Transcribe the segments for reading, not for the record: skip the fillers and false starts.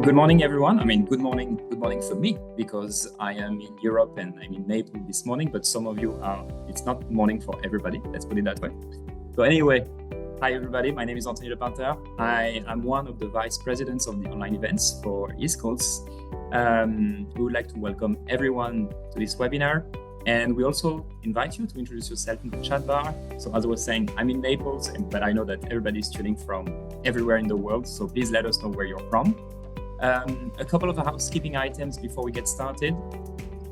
Good morning, everyone. Good morning for me because I am in Europe and I'm in Naples this morning, but some of you are, it's not morning for everybody, let's put it that way. So anyway, hi everybody, my name is Anthony Lepinter. I am one of the vice presidents of the online events for ISQOLS. We would like to welcome everyone to this webinar. And we also invite you to introduce yourself in the chat bar. So as I was saying, I'm in Naples, but I know that everybody's tuning from everywhere in the world. So please let us know where you're from. A couple of housekeeping items before we get started.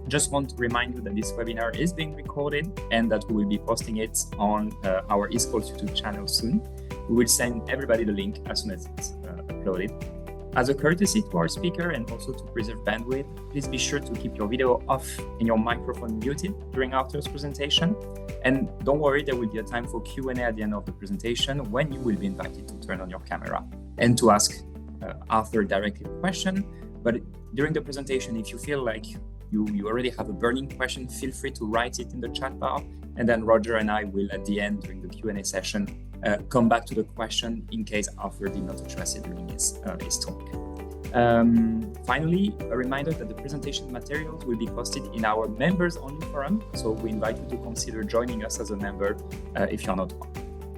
Just want to remind you that this webinar is being recorded and that we will be posting it on our ISQOLS YouTube channel soon. We will send everybody the link as soon as it's uploaded. As a courtesy to our speaker and also to preserve bandwidth, please be sure to keep your video off and your microphone muted during Arthur's presentation. And don't worry, there will be a time for Q&A at the end of the presentation when you will be invited to turn on your camera and to ask Arthur directly a question. But during the presentation, if you feel like you already have a burning question, feel free to write it in the chat bar. And then Roger and I will, at the end, during the Q&A session, come back to the question in case Arthur did not address it during his talk. Finally, a reminder that the presentation materials will be posted in our members-only forum. So we invite you to consider joining us as a member if you're not one.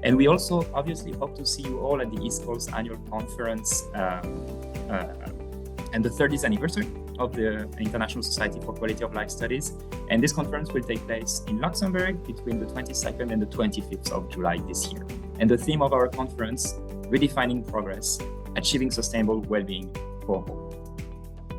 And we also obviously hope to see you all at the ISQOLS annual conference and the 30th anniversary of the International Society for Quality of Life Studies. And this conference will take place in Luxembourg between the 22nd and the 25th of July this year. And the theme of our conference, Redefining Progress, Achieving Sustainable Wellbeing for All.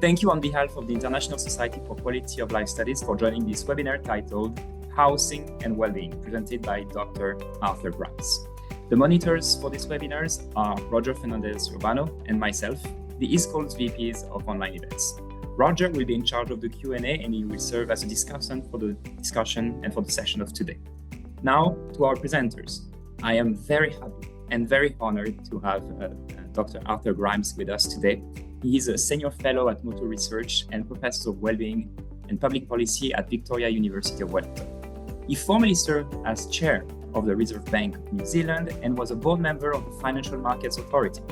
Thank you on behalf of the International Society for Quality of Life Studies for joining this webinar titled Housing and Wellbeing, presented by Dr. Arthur Grimes. The monitors for these webinars are Roger Fernandez-Urbano and myself, the ISQOLS VPs of online events. Roger will be in charge of the Q&A and he will serve as a discussant for the discussion and for the session of today. Now to our presenters. I am very happy and very honored to have Dr. Arthur Grimes with us today. He is a senior fellow at Motor Research and professor of Wellbeing and Public Policy at Victoria University of Wellington. He formerly served as chair of the Reserve Bank of New Zealand and was a board member of the Financial Markets Authority.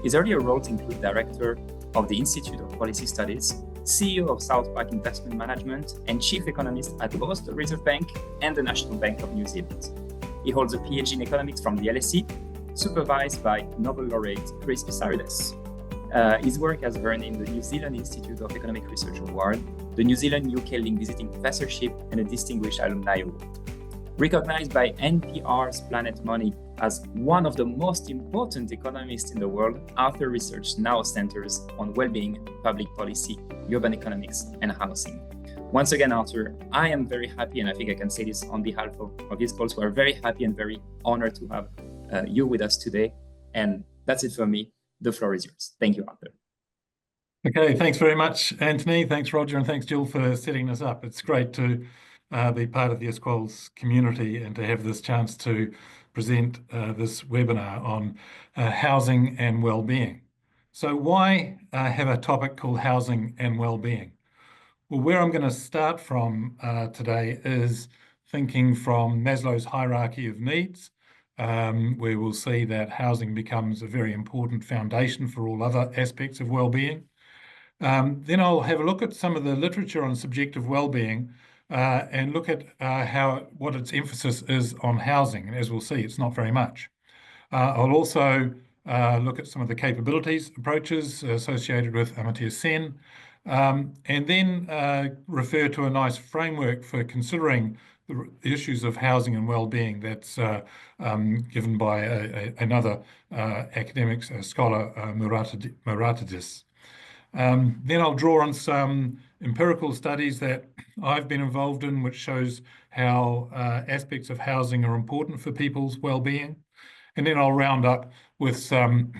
His earlier roles include director of the Institute of Policy Studies, CEO of South Park Investment Management, and chief economist at both the Reserve Bank and the National Bank of New Zealand. He holds a PhD in economics from the LSE, supervised by Nobel laureate Chris Pissarides. His work has earned him the New Zealand Institute of Economic Research Award, the New Zealand-UK Link Visiting Professorship, and a Distinguished Alumni Award. Recognized by NPR's Planet Money as one of the most important economists in the world, Arthur research now centers on well-being, public policy, urban economics, and housing. Once again, Arthur, I am very happy, and I think I can say this on behalf of ISQOLS, we are very happy and very honored to have you with us today. And that's it for me. The floor is yours. Thank you, Arthur. Okay, thanks very much, Anthony. Thanks, Roger, and thanks, Jill, for setting this up. It's great to be part of the ISQOLS community and to have this chance to present this webinar on housing and well-being. So why have a topic called housing and well-being? Well, where I'm going to start from today is thinking from Maslow's hierarchy of needs, where we'll see that housing becomes a very important foundation for all other aspects of well-being. Then I'll have a look at some of the literature on subjective well-being and look at what its emphasis is on housing. And as we'll see, it's not very much. I'll also look at some of the capabilities approaches associated with Amartya Sen, and then refer to a nice framework for considering the issues of housing and well-being that's given by another academic scholar, Muratidis. Then I'll draw on some empirical studies that I've been involved in, which shows how aspects of housing are important for people's well-being. And then I'll round up with some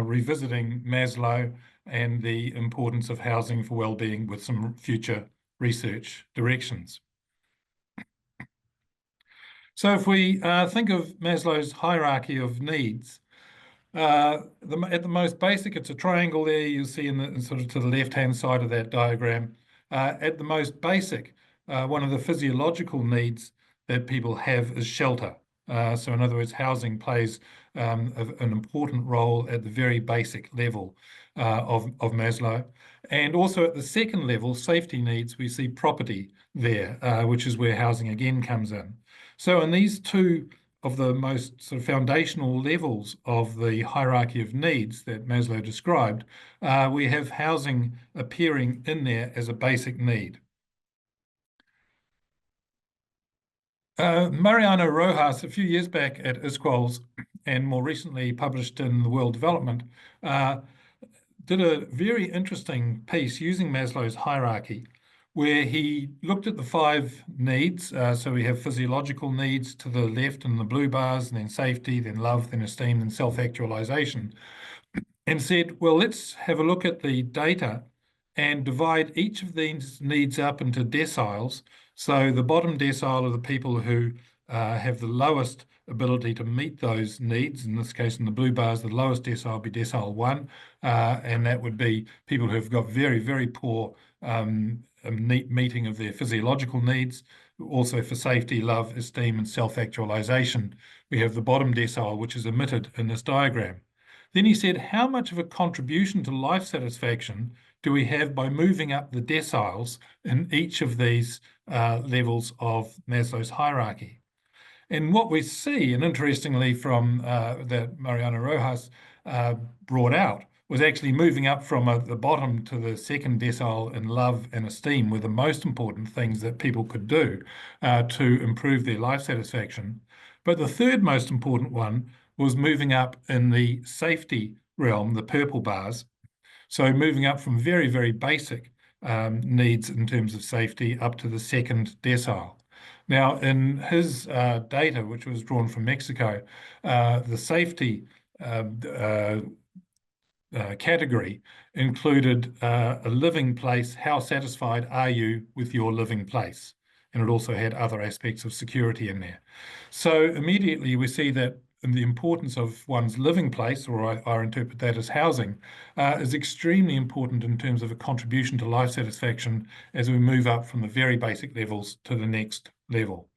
revisiting Maslow and the importance of housing for well-being with some future research directions. So if we think of Maslow's hierarchy of needs, at the most basic, it's a triangle there you'll see in sort of to the left-hand side of that diagram. At the most basic, one of the physiological needs that people have is shelter. So in other words, housing plays an important role at the very basic level. of Maslow. And also at the second level, safety needs, we see property there, which is where housing again comes in. So in these two of the most sort of foundational levels of the hierarchy of needs that Maslow described, we have housing appearing in there as a basic need. Mariano Rojas, a few years back at ISQOLS, and more recently published in the World Development, did a very interesting piece using Maslow's hierarchy, where he looked at the 5 needs. So we have physiological needs to the left in the blue bars, and then safety, then love, then esteem, then self-actualization, and said, well, let's have a look at the data and divide each of these needs up into deciles. So the bottom decile are the people who have the lowest ability to meet those needs. In this case, in the blue bars, the lowest decile would be decile 1, and that would be people who have got very, very poor meeting of their physiological needs. Also for safety, love, esteem, and self-actualization, we have the bottom decile, which is omitted in this diagram. Then he said, how much of a contribution to life satisfaction do we have by moving up the deciles in each of these levels of Maslow's hierarchy? And what we see, and interestingly from that Mariano Rojas brought out, was actually moving up from the bottom to the second decile in love and esteem were the most important things that people could do to improve their life satisfaction. But the third most important one was moving up in the safety realm, the purple bars. So moving up from very, very basic needs in terms of safety up to the second decile. Now, in his data, which was drawn from Mexico, the safety category included a living place. How satisfied are you with your living place? And it also had other aspects of security in there. So immediately we see that the importance of one's living place, or I interpret that as housing, is extremely important in terms of a contribution to life satisfaction as we move up from the very basic levels to the next level.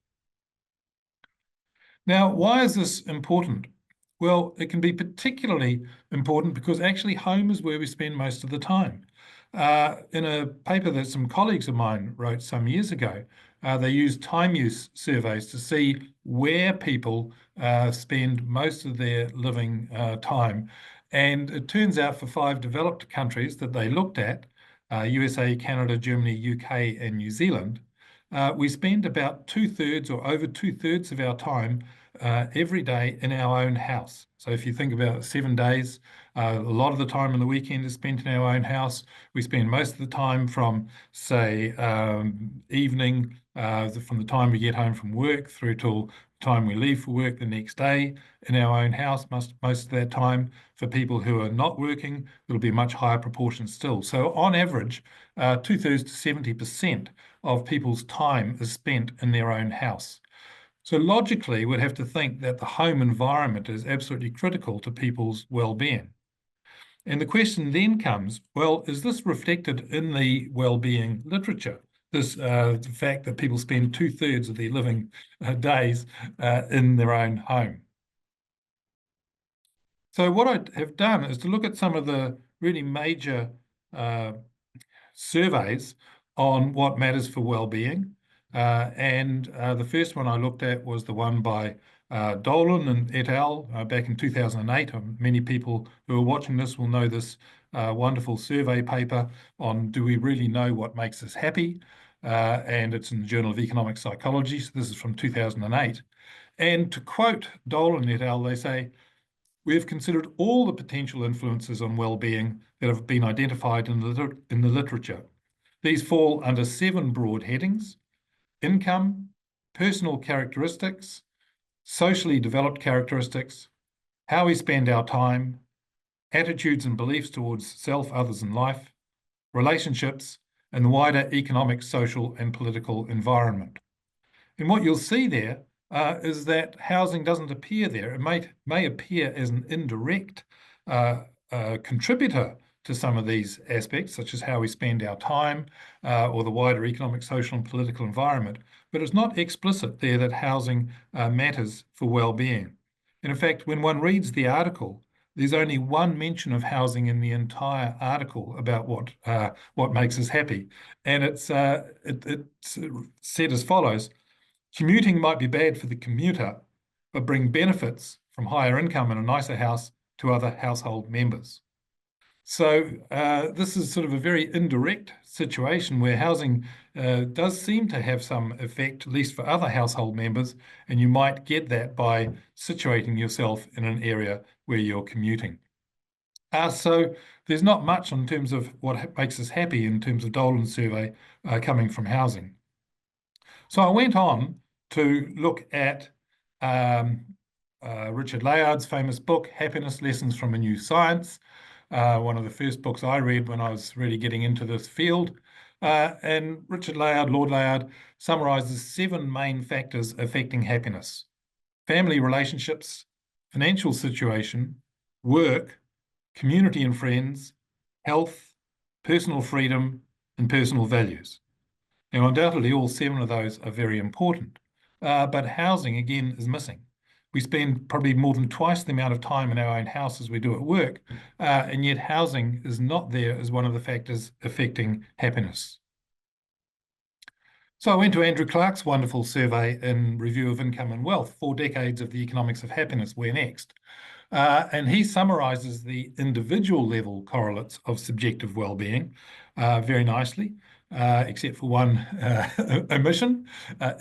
Now, why is this important? Well, it can be particularly important because actually home is where we spend most of the time. In a paper that some colleagues of mine wrote some years ago, they used time use surveys to see where people spend most of their living time. And it turns out for 5 developed countries that they looked at, USA, Canada, Germany, UK, and New Zealand, we spend about 2/3 or over 2/3 of our time every day in our own house. So if you think about 7 days, a lot of the time on the weekend is spent in our own house. We spend most of the time from, say, evening, from the time we get home from work through till the time we leave for work the next day in our own house. Most of that time for people who are not working, it'll be a much higher proportion still. So on average, 2/3 to 70% of people's time is spent in their own house. So logically, we'd have to think that the home environment is absolutely critical to people's well-being. And the question then comes, well, is this reflected in the well-being literature? This the fact that people spend 2/3 of their living days in their own home. So what I have done is to look at some of the really major surveys on what matters for well-being. And the first one I looked at was the one by Dolan and et al. Back in 2008. Many people who are watching this will know this wonderful survey paper on do we really know what makes us happy? And it's in the Journal of Economic Psychology. So this is from 2008. And to quote Dolan et al., they say, we have considered all the potential influences on well-being that have been identified in the literature. These fall under 7 broad headings: income, personal characteristics, socially developed characteristics, how we spend our time, attitudes and beliefs towards self, others, and life, relationships, and the wider economic, social, and political environment. And what you'll see there is that housing doesn't appear there. It may appear as an indirect contributor to some of these aspects, such as how we spend our time or the wider economic, social, and political environment, but it's not explicit there that housing matters for well-being. And in fact, when one reads the article, there's only one mention of housing in the entire article about what makes us happy. And it's said as follows: commuting might be bad for the commuter, but bring benefits from higher income and a nicer house to other household members. So this is sort of a very indirect situation where housing does seem to have some effect, at least for other household members, and you might get that by situating yourself in an area where you're commuting. So there's not much in terms of what makes us happy in terms of Dolan's survey coming from housing. So I went on to look at Richard Layard's famous book, Happiness Lessons from a New Science, one of the first books I read when I was really getting into this field. And Richard Layard, Lord Layard, summarizes 7 main factors affecting happiness: family relationships, financial situation, work, community and friends, health, personal freedom, and personal values. Now, undoubtedly, all 7 of those are very important, but housing, again, is missing. We spend probably more than twice the amount of time in our own house as we do at work, and yet housing is not there as one of the factors affecting happiness. So I went to Andrew Clark's wonderful survey in Review of Income and Wealth, 4 Decades of the Economics of Happiness, Where Next? And he summarizes the individual level correlates of subjective well-being very nicely, except for one omission: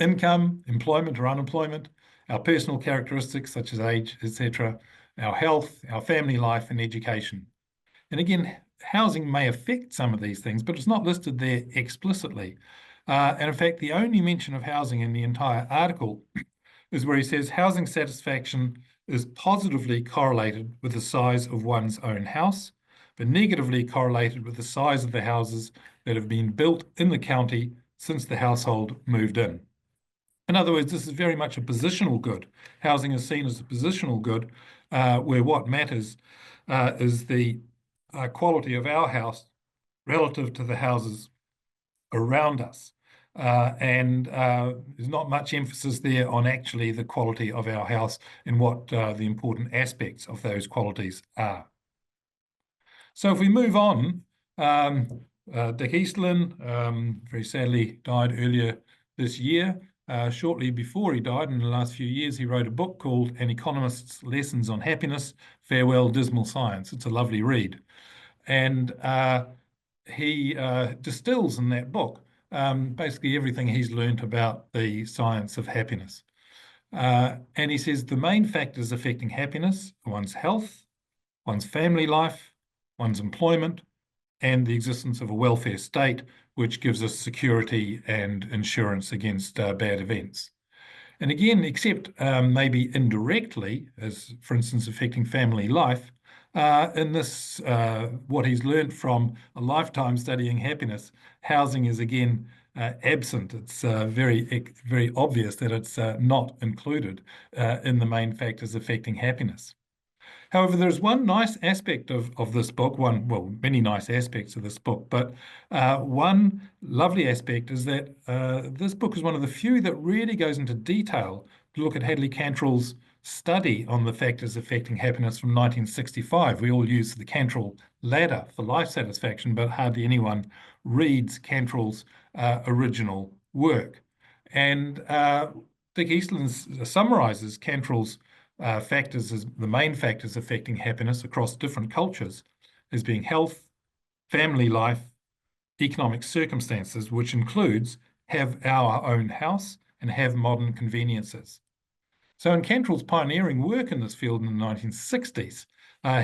income, employment or unemployment, our personal characteristics such as age, etc., our health, our family life, and education. And again, housing may affect some of these things, but it's not listed there explicitly. And in fact, the only mention of housing in the entire article is where he says housing satisfaction is positively correlated with the size of one's own house, but negatively correlated with the size of the houses that have been built in the county since the household moved in. In other words, this is very much a positional good. Housing is seen as a positional good, where what matters is the quality of our house relative to the houses around us. And there's not much emphasis there on actually the quality of our house and what the important aspects of those qualities are. So if we move on, Dick Eastland very sadly died earlier this year. Shortly before he died, in the last few years, he wrote a book called An Economist's Lessons on Happiness, Farewell Dismal Science. It's a lovely read. And he distills in that book basically everything he's learned about the science of happiness. And he says the main factors affecting happiness are one's health, one's family life, one's employment, and the existence of a welfare state, which gives us security and insurance against bad events. And again, except maybe indirectly, as for instance affecting family life, in this, what he's learned from a lifetime studying happiness, housing is again absent. It's very obvious that it's not included in the main factors affecting happiness. However, there's one nice aspect of this book, many nice aspects of this book, but one lovely aspect is that this book is one of the few that really goes into detail to look at Hadley Cantrell's study on the factors affecting happiness from 1965. We all use the Cantrell ladder for life satisfaction, but hardly anyone reads Cantrell's original work. And Dick Eastland summarizes Cantrell's factors as the main factors affecting happiness across different cultures as being health, family life, economic circumstances, which includes have our own house and have modern conveniences. So in Cantrell's pioneering work in this field in the 1960s,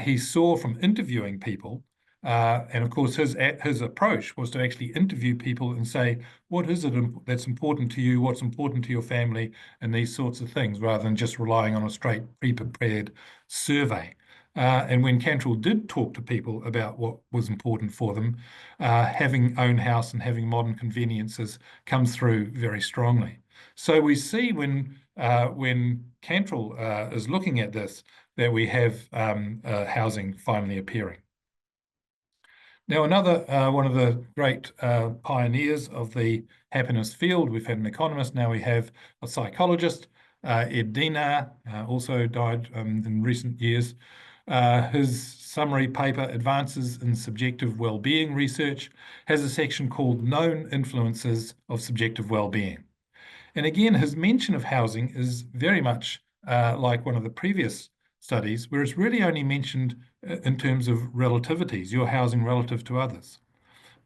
he saw from interviewing people, and of course his approach was to actually interview people and say, what is it that's important to you, what's important to your family, and these sorts of things, rather than just relying on a straight pre-prepared survey. And when Cantrell did talk to people about what was important for them, having own house and having modern conveniences comes through very strongly. So we see when Cantrell is looking at this, that we have housing finally appearing. Now, another one of the great pioneers of the happiness field, we've had an economist, now we have a psychologist, Ed Diener, also died in recent years. His summary paper, Advances in Subjective Wellbeing Research, has a section called Known Influences of Subjective Wellbeing. And again, his mention of housing is very much like one of the previous studies, where it's really only mentioned in terms of relativities, your housing relative to others.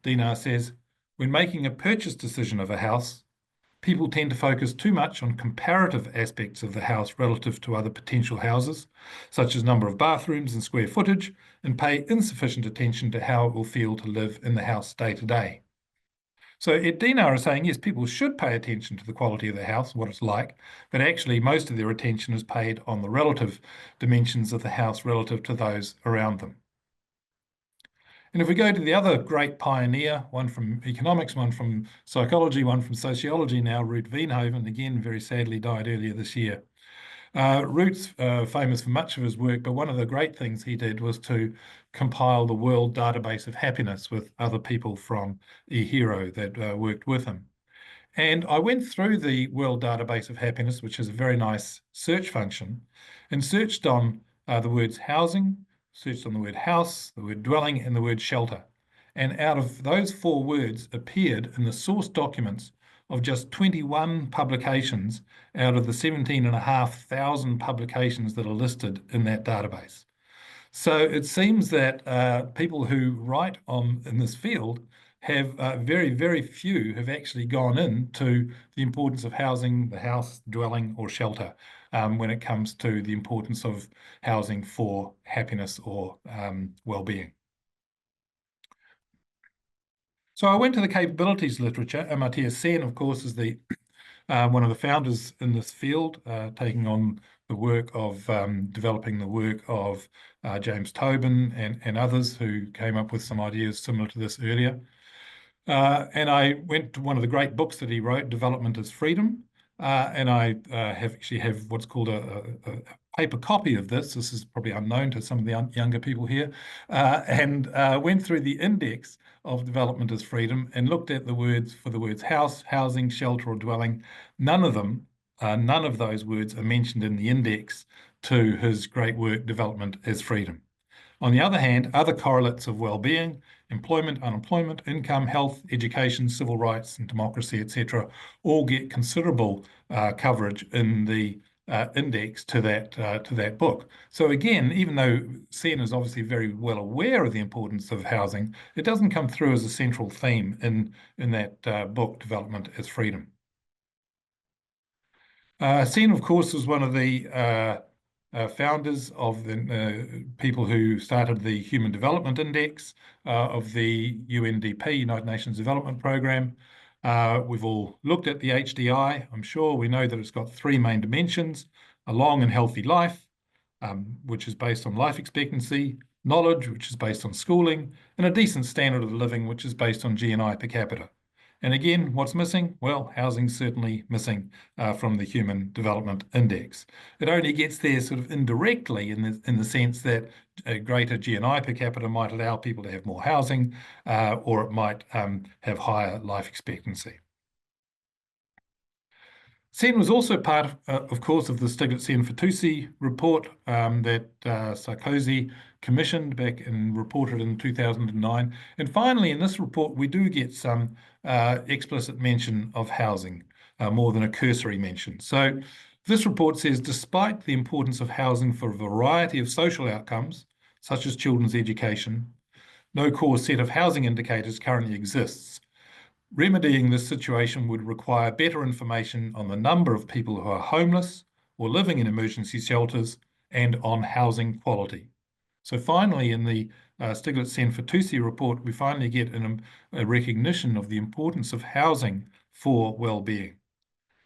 Dinar says, when making a purchase decision of a house, people tend to focus too much on comparative aspects of the house relative to other potential houses, such as number of bathrooms and square footage, and pay insufficient attention to how it will feel to live in the house day to day. So Dinar is saying, yes, people should pay attention to the quality of the house, what it's like, but actually most of their attention is paid on the relative dimensions of the house relative to those around them. And if we go to the other great pioneer, one from economics, one from psychology, one from sociology now, Ruud Veenhoven, again, very sadly died earlier this year. Ruud's famous for much of his work, but one of the great things he did was to compile the World Database of Happiness with other people from eHero that worked with him. And I went through the World Database of Happiness, which is a very nice search function, and searched on the words housing, searched on the word house, the word dwelling, and the word shelter. And out of those 4 words appeared in the source documents of just 21 publications out of the 17,500 publications that are listed in that database. So it seems that people who write in this field have very, very few have actually gone into the importance of housing, the house, dwelling, or shelter when it comes to the importance of housing for happiness or well-being. So I went to the capabilities literature. Amartya Sen, of course, is the one of the founders in this field, taking on the work of developing the work of James Tobin and others who came up with some ideas similar to this earlier. And I went to one of the great books that he wrote, Development as Freedom, and I have what's called a paper copy of this. This is probably unknown to some of the younger people here, and went through the index of development as freedom and looked at the words for the words house, housing, shelter, or dwelling. None of those words are mentioned in the index to his great work, Development as Freedom. On the other hand, other correlates of well-being, employment, unemployment, income, health, education, civil rights, and democracy, etc., all get considerable coverage in the index to that book. So again, even though Sen is obviously very well aware of the importance of housing, it doesn't come through as a central theme in that book, Development as Freedom. Sen, of course, was one of the founders of the people who started the Human Development Index of the UNDP, United Nations Development Programme. We've all looked at the HDI. I'm sure we know that it's got 3 main dimensions: a long and healthy life, which is based on life expectancy, knowledge, which is based on schooling, and a decent standard of living, which is based on GNI per capita. And again, what's missing? Well, housing's certainly missing from the Human Development Index. It only gets there sort of indirectly in the sense that a greater GNI per capita might allow people to have more housing, or it might have higher life expectancy. Sen was also part, of course, of the Stiglitz-Sen-Fitoussi report that Sarkozy commissioned back and reported in 2009. And finally, in this report, we do get some explicit mention of housing, more than a cursory mention. So this report says, despite the importance of housing for a variety of social outcomes, such as children's education, no core set of housing indicators currently exists. Remedying this situation would require better information on the number of people who are homeless or living in emergency shelters and on housing quality. So finally, in the Stiglitz-Sen-Fitoussi report, we finally get a recognition of the importance of housing for well-being.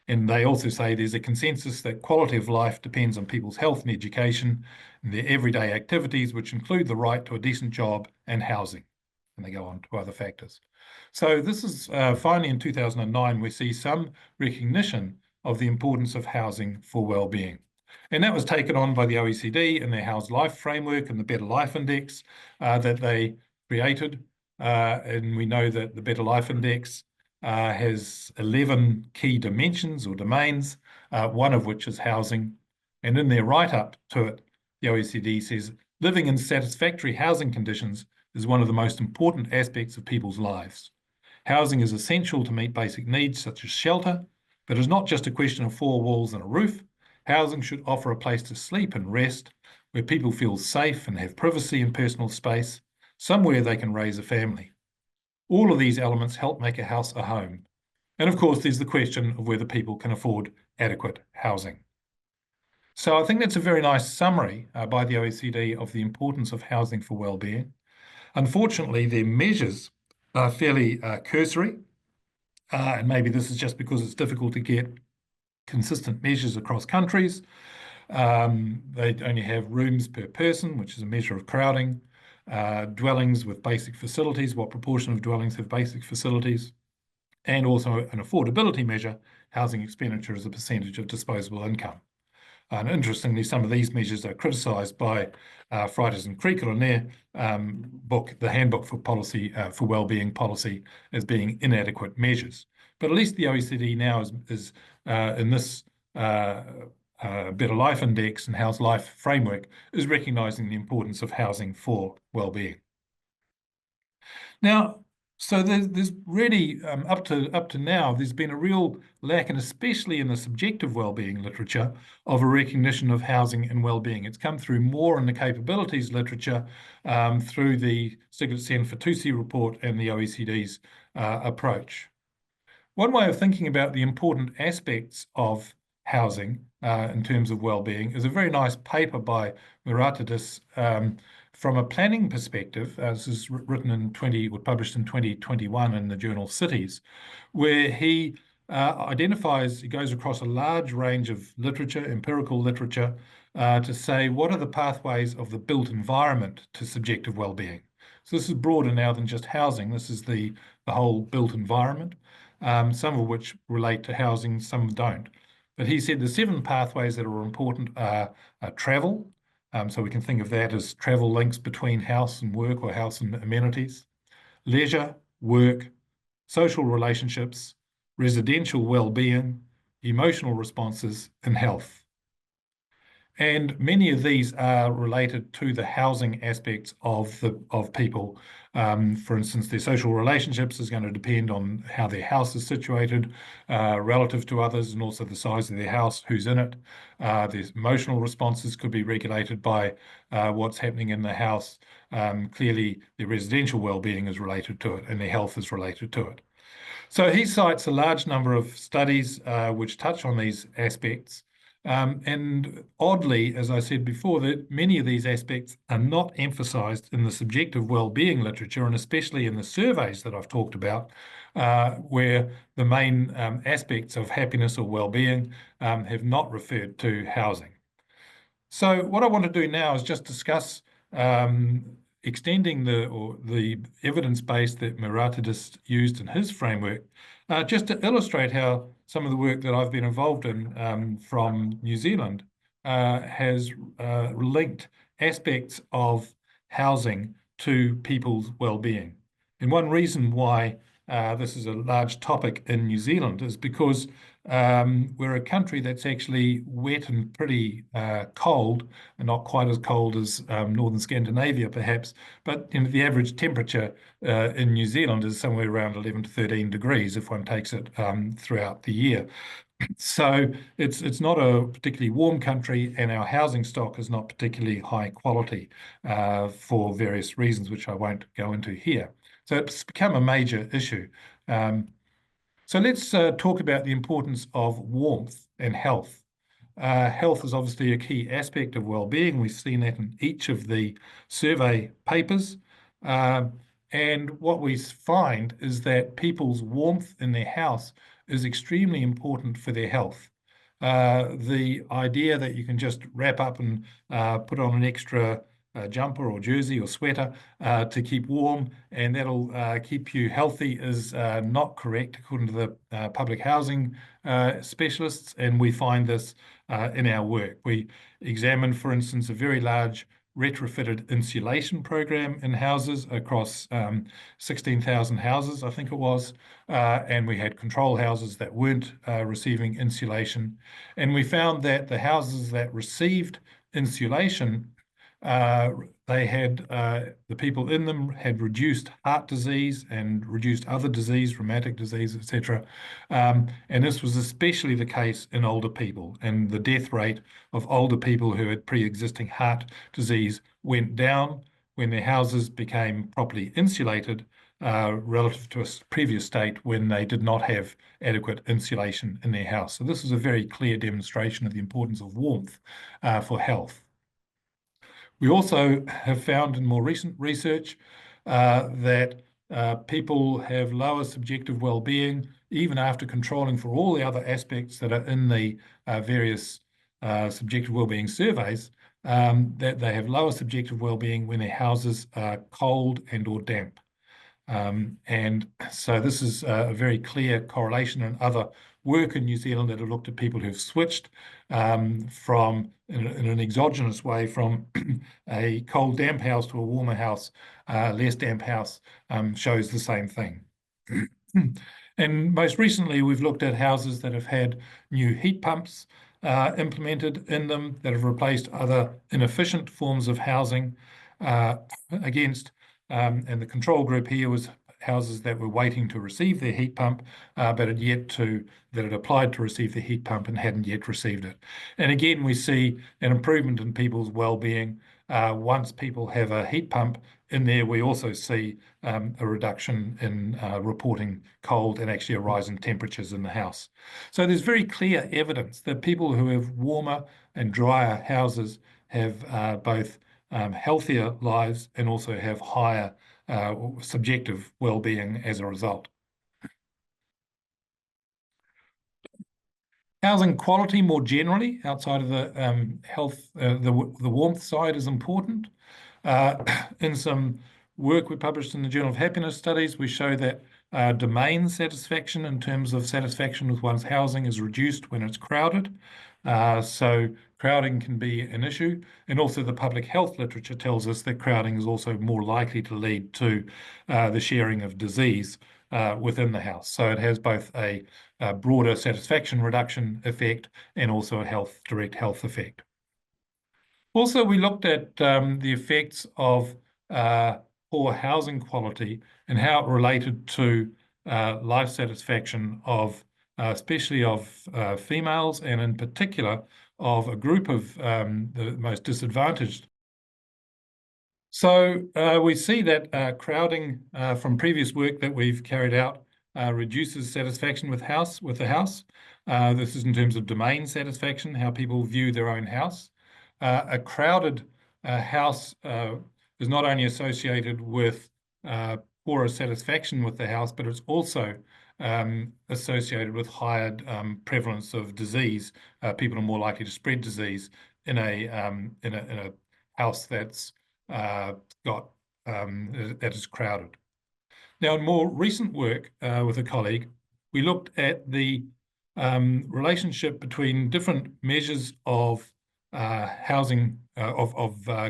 And they also say there's a consensus that quality of life depends on people's health and education and their everyday activities, which include the right to a decent job and housing. And they go on to other factors. So this is finally in 2009, we see some recognition of the importance of housing for well-being. And that was taken on by the OECD and their Housed Life Framework and the Better Life Index that they created. And we know that the Better Life Index has 11 key dimensions or domains, one of which is housing. And in their write-up to it, the OECD says, living in satisfactory housing conditions is one of the most important aspects of people's lives. Housing is essential to meet basic needs such as shelter, but it's not just a question of four walls and a roof. Housing should offer a place to sleep and rest, where people feel safe and have privacy and personal space, somewhere they can raise a family. All of these elements help make a house a home. And of course, there's the question of whether people can afford adequate housing. So I think that's a very nice summary by the OECD of the importance of housing for wellbeing. Unfortunately, their measures are fairly cursory, and maybe this is just because it's difficult to get consistent measures across countries. They only have rooms per person, which is a measure of crowding, dwellings with basic facilities, what proportion of dwellings have basic facilities, and also an affordability measure, housing expenditure as a percentage of disposable income. And interestingly, some of these measures are criticised by Freitas and Creakle in their book, the Handbook for Policy for Wellbeing Policy, as being inadequate measures. But at least the OECD now is in this Better Life Index and House Life framework is recognising the importance of housing for wellbeing. Now, so there's really, up to now, there's been a real lack, and especially in the subjective wellbeing literature, of a recognition of housing and wellbeing. It's come through more in the capabilities literature through the Stiglitz-Sen-Fitoussi report and the OECD's approach. One way of thinking about the important aspects of housing in terms of wellbeing is a very nice paper by Miratidis from a planning perspective. This is written in published in 2021 in the journal Cities, where he he goes across a large range of literature, empirical literature, to say what are the pathways of the built environment to subjective wellbeing. So this is broader now than just housing. This is the whole built environment, some of which relate to housing, some don't. But he said the 7 pathways that are important are travel. So we can think of that as travel links between house and work or house and amenities, leisure, work, social relationships, residential well-being, emotional responses, and health. And many of these are related to the housing aspects of people. For instance, their social relationships is going to depend on how their house is situated relative to others, and also the size of their house, who's in it. Their emotional responses could be regulated by what's happening in the house. Clearly, their residential well-being is related to it, and their health is related to it. So he cites a large number of studies which touch on these aspects. And oddly, as I said before, that many of these aspects are not emphasised in the subjective wellbeing literature, and especially in the surveys that I've talked about, where the main aspects of happiness or wellbeing have not referred to housing. So what I want to do now is just discuss extending the evidence base that Miratidis used in his framework, just to illustrate how some of the work that I've been involved in from New Zealand has linked aspects of housing to people's well-being. And one reason why this is a large topic in New Zealand is because we're a country that's actually wet and pretty cold, and not quite as cold as northern Scandinavia perhaps, but the average temperature in New Zealand is somewhere around 11 to 13 degrees if one takes it throughout the year. So it's not a particularly warm country, and our housing stock is not particularly high quality for various reasons, which I won't go into here. So it's become a major issue. So let's talk about the importance of warmth and health. Health is obviously a key aspect of well-being. We've seen that in each of the survey papers. And what we find is that people's warmth in their house is extremely important for their health. The idea that you can just wrap up and put on an extra jumper or jersey or sweater to keep warm, and that'll keep you healthy is not correct according to the public housing specialists, and we find this in our work. We examined, for instance, a very large retrofitted insulation program in houses across 16,000 houses, I think it was, and we had control houses that weren't receiving insulation. And we found that the houses that received insulation they had the people in them had reduced heart disease and reduced other disease, rheumatic disease, etc. And this was especially the case in older people. And the death rate of older people who had pre-existing heart disease went down when their houses became properly insulated relative to a previous state when they did not have adequate insulation in their house. So this is a very clear demonstration of the importance of warmth for health. We also have found in more recent research that people have lower subjective well-being even after controlling for all the other aspects that are in the various subjective well-being surveys, that they have lower subjective well-being when their houses are cold and or damp. And so this is a very clear correlation in other work in New Zealand that have looked at people who've switched from, in an exogenous way, from a cold, damp house to a warmer house, less damp house, shows the same thing. And most recently, we've looked at houses that have had new heat pumps implemented in them that have replaced other inefficient forms of housing against and the control group here was houses that were waiting to receive their heat pump, but that had applied to receive the heat pump and hadn't yet received it. And again, we see an improvement in people's well-being. Once people have a heat pump in there, we also see a reduction in reporting cold and actually a rise in temperatures in the house. So there's very clear evidence that people who have warmer and drier houses have both healthier lives and also have higher subjective well-being as a result. Housing quality more generally, outside of the health, the warmth side is important. In some work we published in the Journal of Happiness Studies, we show that domain satisfaction in terms of satisfaction with one's housing is reduced when it's crowded. So crowding can be an issue. And also the public health literature tells us that crowding is also more likely to lead to the sharing of disease within the house. So it has both a broader satisfaction reduction effect and also a direct health effect. Also, we looked at the effects of poor housing quality and how it related to life satisfaction of especially of females, and in particular of a group of the most disadvantaged. So we see that crowding from previous work that we've carried out reduces satisfaction with the house. This is in terms of domain satisfaction, how people view their own house. A crowded house is not only associated with poorer satisfaction with the house, but it's also associated with higher prevalence of disease. People are more likely to spread disease in a house that's that is crowded. Now, in more recent work with a colleague, we looked at the relationship between different measures of housing,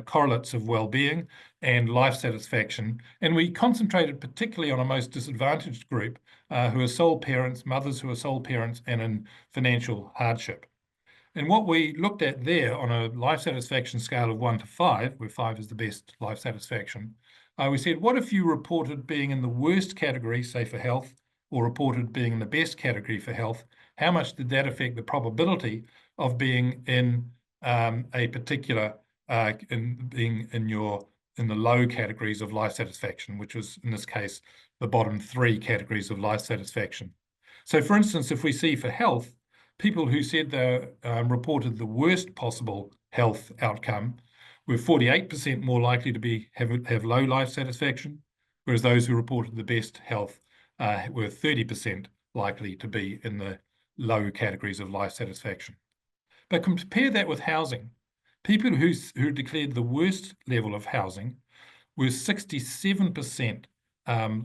correlates of well-being and life satisfaction. And we concentrated particularly on a most disadvantaged group who are sole parents, mothers who are sole parents and in financial hardship. And what we looked at there on a life satisfaction scale of 1 to 5, where 5 is the best life satisfaction, we said, what if you reported being in the worst category, say for health, or reported being in the best category for health? How much did that affect the probability of being in a particular, being in the low categories of life satisfaction, which was in this case the bottom 3 categories of life satisfaction? So, for instance, if we see for health, people who said they reported the worst possible health outcome were 48% more likely to have low life satisfaction, whereas those who reported the best health were 30% likely to be in the low categories of life satisfaction. But compare that with housing. People who declared the worst level of housing were 67%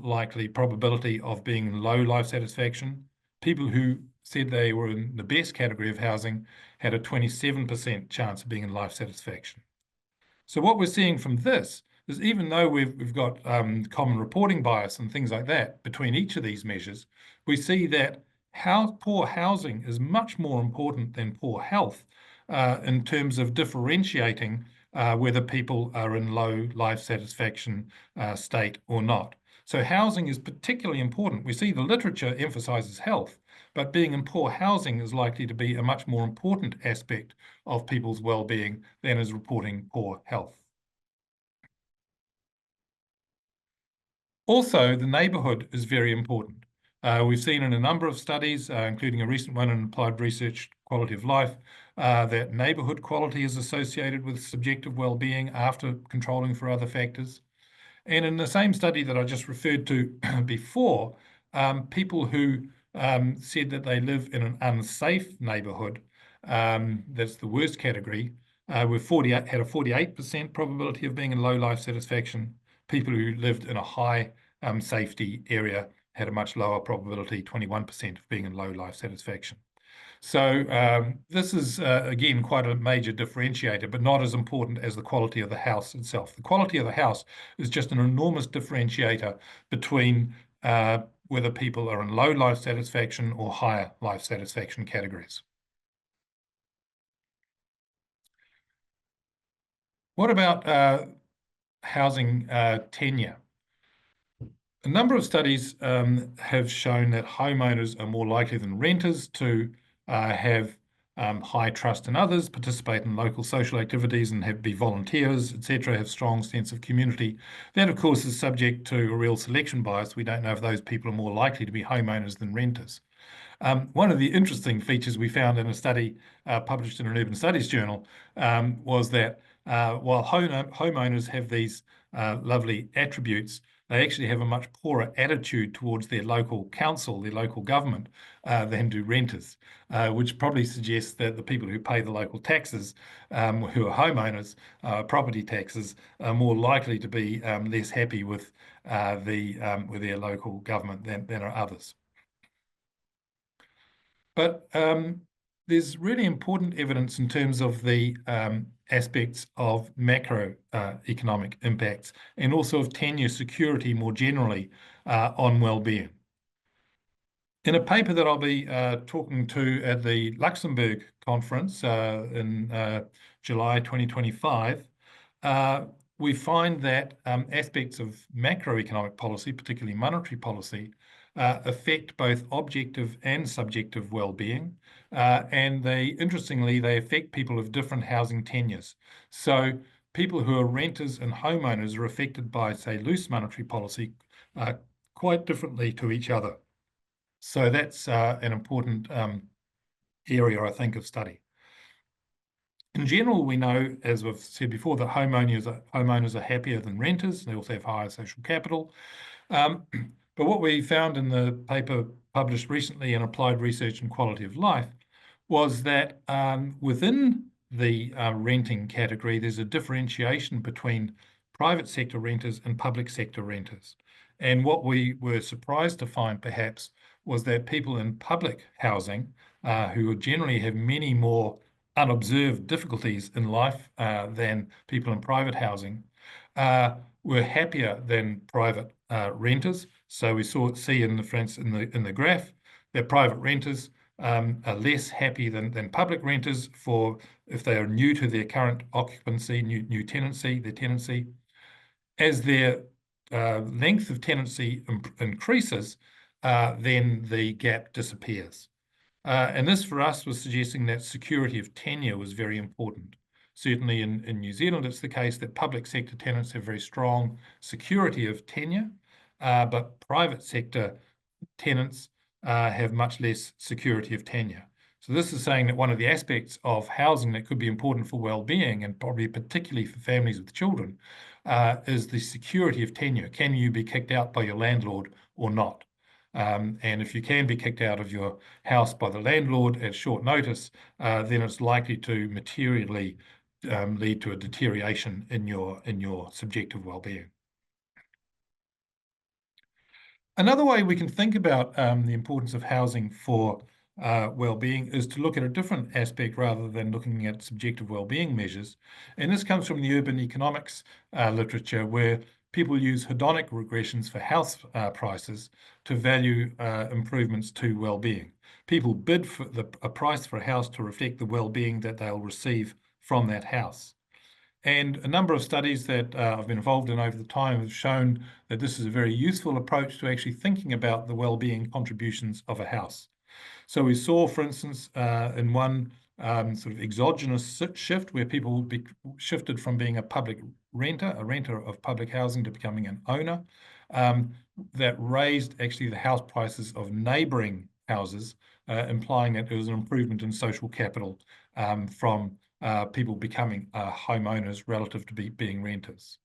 likely probability of being in low life satisfaction. People who said they were in the best category of housing had a 27% chance of being in life satisfaction. So what we're seeing from this is, even though we've got common reporting bias and things like that between each of these measures, we see that poor housing is much more important than poor health in terms of differentiating whether people are in low life satisfaction state or not. So housing is particularly important. We see the literature emphasizes health, but being in poor housing is likely to be a much more important aspect of people's well-being than is reporting poor health. Also, the neighbourhood is very important. We've seen in a number of studies, including a recent one in Applied Research Quality of Life, that neighbourhood quality is associated with subjective well-being after controlling for other factors. And in the same study that I just referred to before, people who said that they live in an unsafe neighbourhood, that's the worst category, had a 48% probability of being in low life satisfaction. People who lived in a high safety area had a much lower probability, 21% of being in low life satisfaction. So this is, again, quite a major differentiator, but not as important as the quality of the house itself. The quality of the house is just an enormous differentiator between whether people are in low life satisfaction or higher life satisfaction categories. What about housing tenure? A number of studies have shown that homeowners are more likely than renters to have high trust in others, participate in local social activities and be volunteers, etc., have strong sense of community. That, of course, is subject to a real selection bias. We don't know if those people are more likely to be homeowners than renters. One of the interesting features we found in a study published in an urban studies journal was that while homeowners have these lovely attributes, they actually have a much poorer attitude towards their local council, their local government, than do renters, which probably suggests that the people who pay the local taxes, who are homeowners, property taxes, are more likely to be less happy with their local government than are others. But there's really important evidence in terms of the aspects of macroeconomic impacts and also of tenure security more generally on well-being. In a paper that I'll be talking to at the Luxembourg conference in July 2025, we find that aspects of macroeconomic policy, particularly monetary policy, affect both objective and subjective well-being, and interestingly, they affect people of different housing tenures. So people who are renters and homeowners are affected by, say, loose monetary policy quite differently to each other. So that's an important area, I think, of study. In general, we know, as we've said before, that homeowners are happier than renters. They also have higher social capital. But what we found in the paper published recently in Applied Research and Quality of Life was that within the renting category, there's a differentiation between private sector renters and public sector renters. And what we were surprised to find, perhaps, was that people in public housing, who generally have many more unobserved difficulties in life than people in private housing, were happier than private renters. So we see in the graph that private renters are less happy than public renters if they are new to their current occupancy, new tenancy, their tenancy. As their length of tenancy increases, then the gap disappears. And this for us was suggesting that security of tenure was very important. Certainly in New Zealand, it's the case that public sector tenants have very strong security of tenure, but private sector tenants have much less security of tenure. So this is saying that one of the aspects of housing that could be important for well-being, and probably particularly for families with children, is the security of tenure. Can you be kicked out by your landlord or not? And if you can be kicked out of your house by the landlord at short notice, then it's likely to materially lead to a deterioration in your subjective well-being. Another way we can think about the importance of housing for well-being is to look at a different aspect rather than looking at subjective well-being measures. And this comes from the urban economics literature, where people use hedonic regressions for house prices to value improvements to well-being. People bid for a price for a house to reflect the well-being that they'll receive from that house. And a number of studies that I've been involved in over the time have shown that this is a very useful approach to actually thinking about the well-being contributions of a house. So we saw, for instance, in one sort of exogenous shift where people shifted from being a renter of public housing, to becoming an owner, that raised actually the house prices of neighbouring houses, implying that there was an improvement in social capital from people becoming homeowners relative to being renters.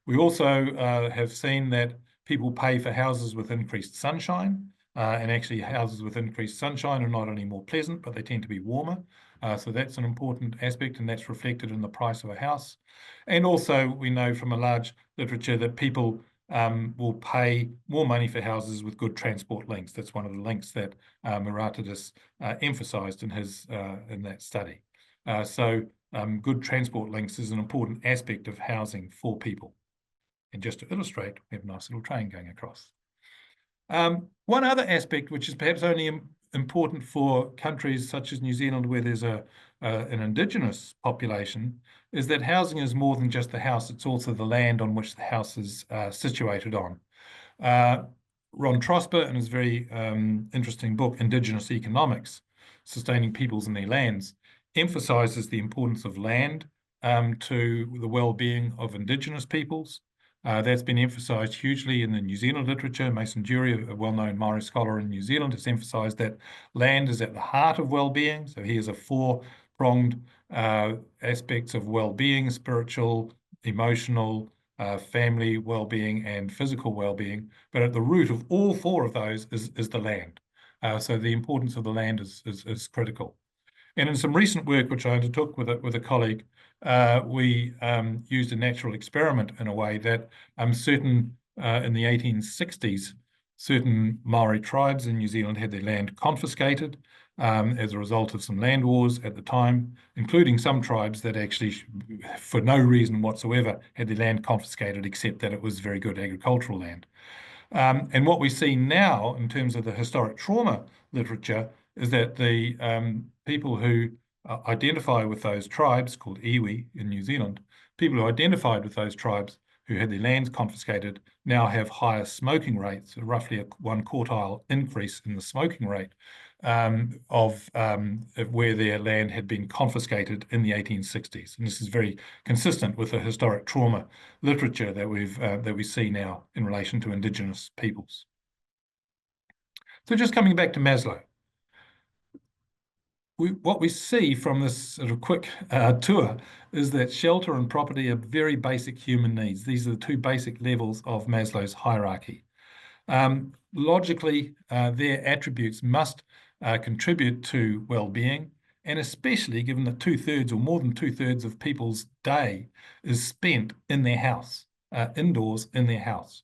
We also have seen that people pay for houses with increased sunshine, and actually houses with increased sunshine are not only more pleasant, but they tend to be warmer. So that's an important aspect, and that's reflected in the price of a house. And also we know from a large literature that people will pay more money for houses with good transport links. That's one of the links that Muratidis emphasised in that study. So good transport links is an important aspect of housing for people. And just to illustrate, we have a nice little train going across. One other aspect, which is perhaps only important for countries such as New Zealand, where there's an Indigenous population, is that housing is more than just the house. It's also the land on which the house is situated on. Ron Trosper, in his very interesting book, Indigenous Economics, Sustaining Peoples and Their Lands, emphasises the importance of land to the well-being of Indigenous peoples. That's been emphasised hugely in the New Zealand literature. Mason Dury, a well-known Maori scholar in New Zealand, has emphasised that land is at the heart of well-being. So he has a four-pronged aspects of well-being: spiritual, emotional, family well-being, and physical well-being. But at the root of all four of those is the land. So the importance of the land is critical. And in some recent work, which I undertook with a colleague, we used a natural experiment in a way that in the 1860s, certain Maori tribes in New Zealand had their land confiscated as a result of some land wars at the time, including some tribes that actually, for no reason whatsoever, had their land confiscated, except that it was very good agricultural land. And what we see now in terms of the historic trauma literature is that the people who identify with those tribes, called iwi in New Zealand, people who identified with those tribes who had their lands confiscated now have higher smoking rates, roughly a 1 quartile increase in the smoking rate of where their land had been confiscated in the 1860s. And this is very consistent with the historic trauma literature that we see now in relation to Indigenous peoples. So just coming back to Maslow, what we see from this sort of quick tour is that shelter and property are very basic human needs. These are the two basic levels of Maslow's hierarchy. Logically, their attributes must contribute to well-being, and especially given that 2/3 or more than 2/3 of people's day is spent in their house, indoors in their house.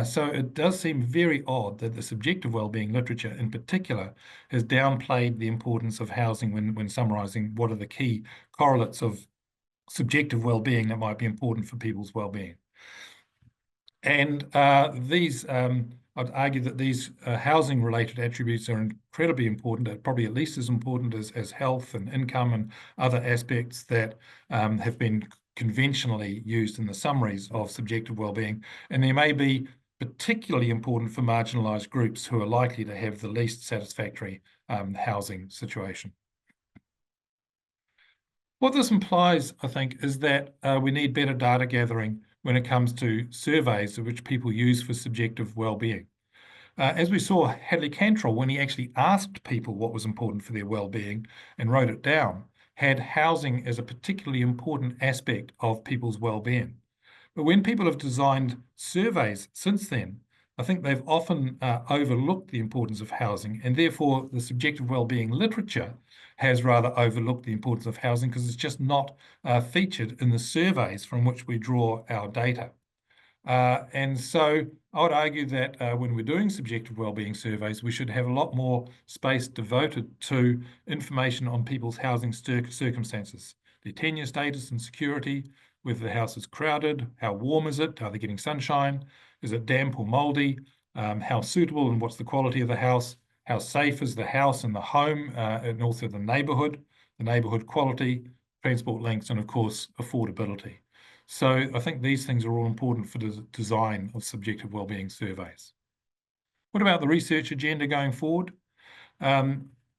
So it does seem very odd that the subjective wellbeing literature in particular has downplayed the importance of housing when summarising what are the key correlates of subjective wellbeing that might be important for people's wellbeing. And I'd argue that these housing-related attributes are incredibly important, probably at least as important as health and income and other aspects that have been conventionally used in the summaries of subjective wellbeing. And they may be particularly important for marginalised groups who are likely to have the least satisfactory housing situation. What this implies, I think, is that we need better data gathering when it comes to surveys which people use for subjective well-being. As we saw, Hadley Cantrell, when he actually asked people what was important for their well-being and wrote it down, had housing as a particularly important aspect of people's well-being. But when people have designed surveys since then, I think they've often overlooked the importance of housing, and therefore the subjective wellbeing literature has rather overlooked the importance of housing because it's just not featured in the surveys from which we draw our data. And so I would argue that when we're doing subjective wellbeing surveys, we should have a lot more space devoted to information on people's housing circumstances, their tenure status and security, whether the house is crowded, how warm is it, are they getting sunshine, is it damp or mouldy, how suitable and what's the quality of the house, how safe is the house and the home, and also the neighbourhood quality, transport links, and of course, affordability. So I think these things are all important for the design of subjective wellbeing surveys. What about the research agenda going forward?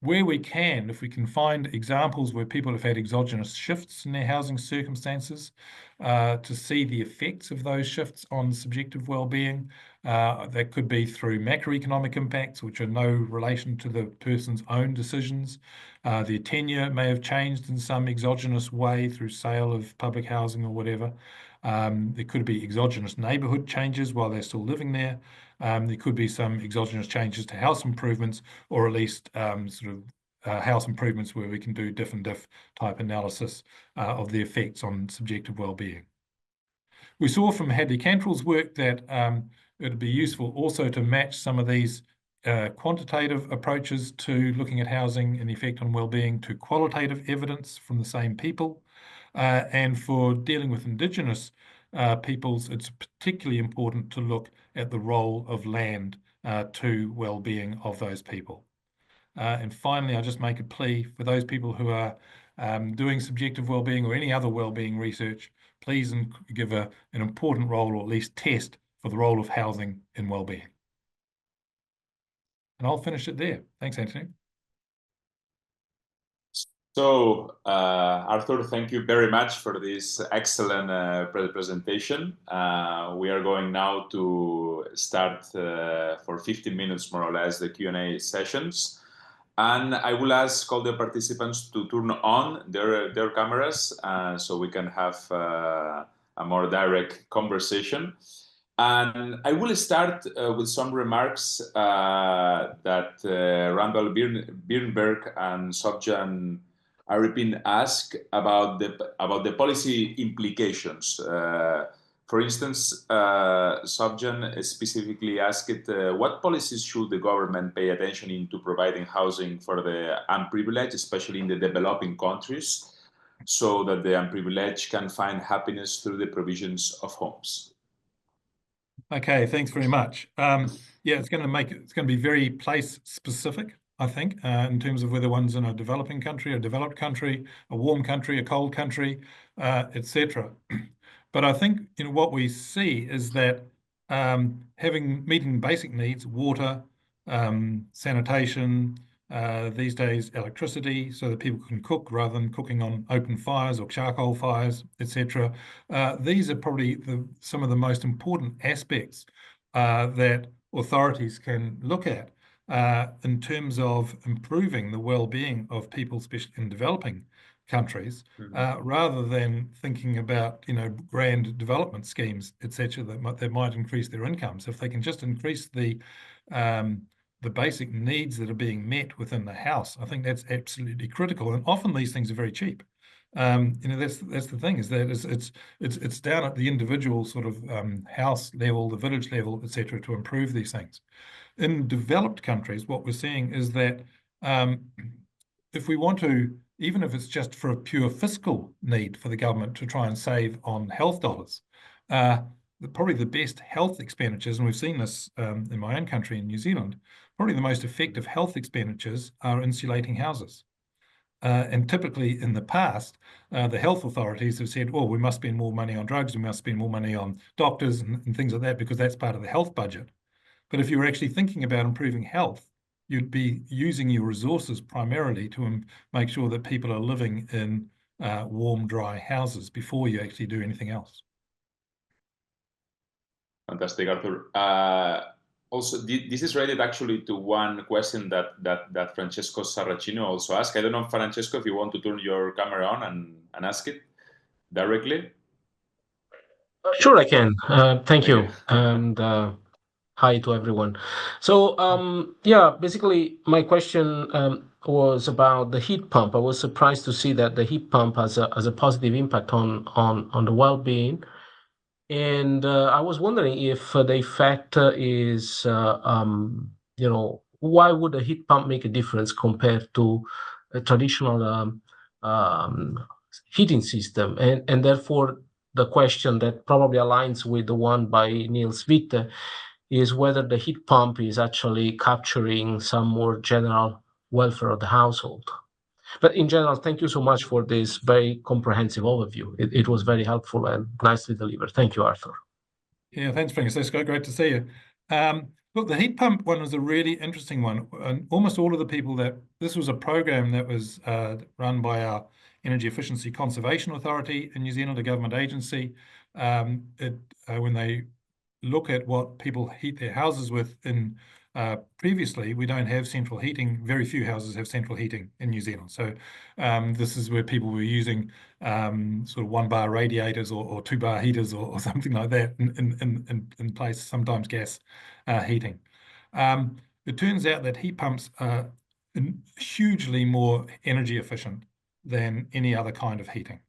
Where we can, if we can find examples where people have had exogenous shifts in their housing circumstances, to see the effects of those shifts on subjective well-being. That could be through macroeconomic impacts, which are no relation to the person's own decisions. Their tenure may have changed in some exogenous way through sale of public housing or whatever. There could be exogenous neighbourhood changes while they're still living there. There could be some exogenous changes to house improvements, or at least house improvements where we can do diff and diff type analysis of the effects on subjective well-being. We saw from Hadley Cantrell's work that it would be useful also to match some of these quantitative approaches to looking at housing and the effect on well-being to qualitative evidence from the same people. And for dealing with Indigenous peoples, it's particularly important to look at the role of land to well-being of those people. And finally, I just make a plea for those people who are doing subjective well-being or any other well-being research, please give an important role, or at least test for the role of housing in well-being. And I'll finish it there. Thanks, Anthony. So, Arthur, thank you very much for this excellent presentation. We are going now to start for 15 minutes, more or less, the Q&A sessions. And I will ask all the participants to turn on their cameras so we can have a more direct conversation. And I will start with some remarks that Randall Birnberg and Sobjan Aripin asked about the policy implications. For instance, Sobjan specifically asked, what policies should the government pay attention into providing housing for the unprivileged, especially in the developing countries, so that the unprivileged can find happiness through the provisions of homes? Okay, thanks very much. Yeah, it's going to be very place specific, I think, in terms of whether one's in a developing country, a developed country, a warm country, a cold country, etc. But I think what we see is that meeting basic needs, water, sanitation, these days electricity, so that people can cook rather than cooking on open fires or charcoal fires, etc. These are probably some of the most important aspects that authorities can look at in terms of improving the well-being of people, especially in developing countries, rather than thinking about grand development schemes, etc., that might increase their incomes. If they can just increase the basic needs that are being met within the house, I think that's absolutely critical. And often these things are very cheap. That's the thing, is that it's down at the individual sort of house level, the village level, etc., to improve these things. In developed countries, what we're seeing is that if we want to, even if it's just for a pure fiscal need for the government to try and save on health dollars, probably the best health expenditures, and we've seen this in my own country in New Zealand, probably the most effective health expenditures are insulating houses. And typically in the past, the health authorities have said, well, we must spend more money on drugs, we must spend more money on doctors and things like that, because that's part of the health budget. But if you were actually thinking about improving health, you'd be using your resources primarily to make sure that people are living in warm, dry houses before you actually do anything else. Fantastic, Arthur. Also, this is related actually to one question that Francesco Sarracino also asked. I don't know, Francesco, if you want to turn your camera on and ask it directly. Sure, I can. Thank you. And hi to everyone. So, yeah, basically my question was about the heat pump. I was surprised to see that the heat pump has a positive impact on the well-being. And I was wondering if the effect is, why would a heat pump make a difference compared to a traditional heating system? And therefore, the question that probably aligns with the one by Niels Witte is whether the heat pump is actually capturing some more general welfare of the household. But in general, thank you so much for this very comprehensive overview. It was very helpful and nicely delivered. Thank you, Arthur. Yeah, thanks, Frank. It's great to see you. Look, the heat pump one was a really interesting one. And almost all of the people this was a program that was run by our Energy Efficiency Conservation Authority in New Zealand, a government agency. When they look at what people heat their houses with previously, we don't have central heating. Very few houses have central heating in New Zealand. So this is where people were using sort of 1-bar radiators or 2-bar heaters or something like that in place, sometimes gas heating. It turns out that heat pumps are hugely more energy efficient than any other kind of heating.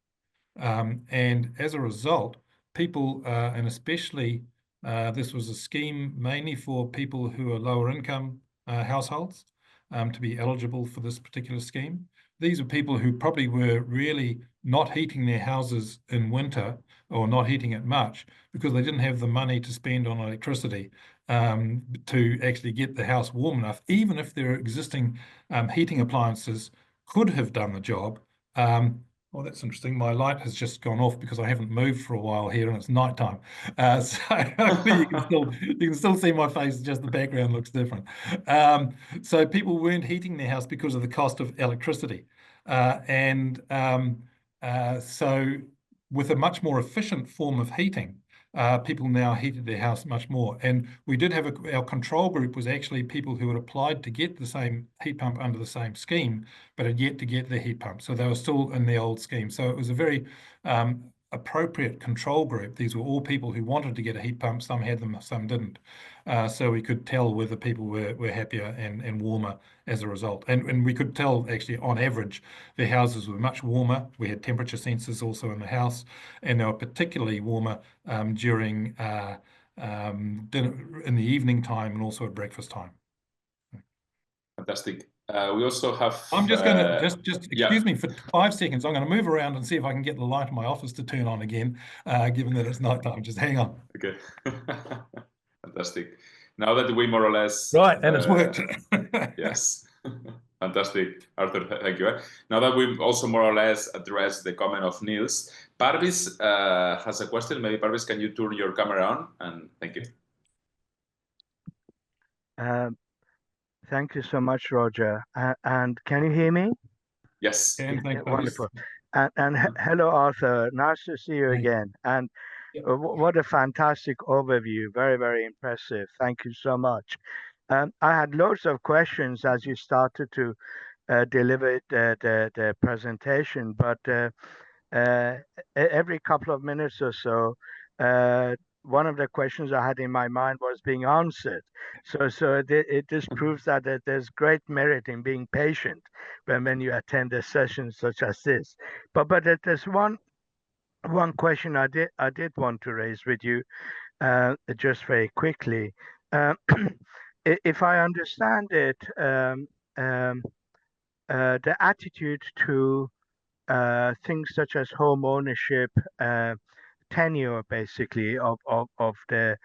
And as a result, people, and especially this was a scheme mainly for people who are lower income households to be eligible for this particular scheme. These are people who probably were really not heating their houses in winter or not heating it much because they didn't have the money to spend on electricity to actually get the house warm enough, even if their existing heating appliances could have done the job. Well, that's interesting. My light has just gone off because I haven't moved for a while here and it's nighttime. So hopefully you can still see my face, just the background looks different. So people weren't heating their house because of the cost of electricity. So with a much more efficient form of heating, people now heated their house much more. And we did have our control group was actually people who had applied to get the same heat pump under the same scheme, but had yet to get the heat pump. So they were still in the old scheme. So it was a very appropriate control group. These were all people who wanted to get a heat pump. Some had them, some didn't. So we could tell whether people were happier and warmer as a result. And we could tell actually on average, their houses were much warmer. We had temperature sensors also in the house, and they were particularly warmer during dinner in the evening time and also at breakfast time. Fantastic. We also have. I'm just going to excuse me for 5 seconds. I'm going to move around and see if I can get the light in my office to turn on again, given that it's nighttime. Just hang on. Okay. Fantastic. Now that we more or less right, and it's worked. Yes. Fantastic, Arthur. Thank you. Now that we've also more or less addressed the comment of Niels, Parvis has a question. Maybe Parvis, can you turn your camera on? And thank you. Thank you so much, Roger. And can you hear me? Yes. Wonderful. And hello, Arthur. Nice to see you again. And what a fantastic overview. Very, very impressive. Thank you so much. I had loads of questions as you started to deliver the presentation, but every couple of minutes or so, one of the questions I had in my mind was being answered. So it just proves that there's great merit in being patient when you attend a session such as this. But there's one question I did want to raise with you, just very quickly. If I understand it, the attitude to things such as home ownership, tenure basically of the